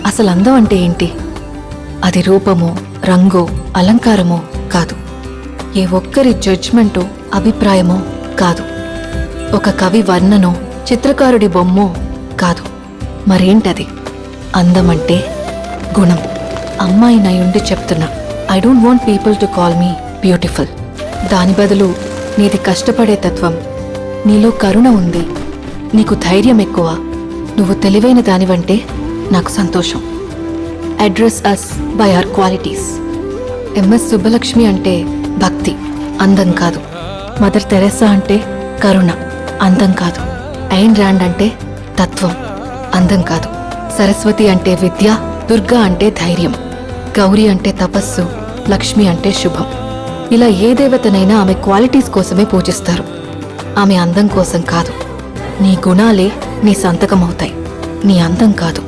అసలు అందం అంటే ఏంటి? అది రూపమో, రంగో, అలంకారమో కాదు. ఏ ఒక్కరి జడ్జ్మెంటో, అభిప్రాయమో కాదు. ఒక కవి వర్ణనో, చిత్రకారుడి బొమ్మో కాదు. మరేంటది? అందమంటే గుణం. అమ్మాయినయుండి చెప్తున్నా, I don't want people to call me beautiful. దాని బదులు నీది కష్టపడే తత్వం, నీలో కరుణ ఉంది, నీకు ధైర్యం ఎక్కువ, నువ్వు తెలివైన దానివంటే నాకు సంతోషం. Address us by our qualities. MS Subbulakshmi అంటే భక్తి, అందం కాదు. మదర్ తెరెసా అంటే కరుణ, అందం కాదు. ఐన్ ర్యాండ్ అంటే తత్వం, అందం కాదు. సరస్వతి అంటే విద్య, దుర్గా అంటే ధైర్యం, గౌరీ అంటే తపస్సు, లక్ష్మి అంటే శుభం. ఇలా ఏ దేవతనైనా ఆమె క్వాలిటీస్ కోసమే పూజిస్తారు, ఆమె అందం కోసం కాదు. నీ గుణాలే నీ సంతకమవుతాయి, నీ అందం కాదు.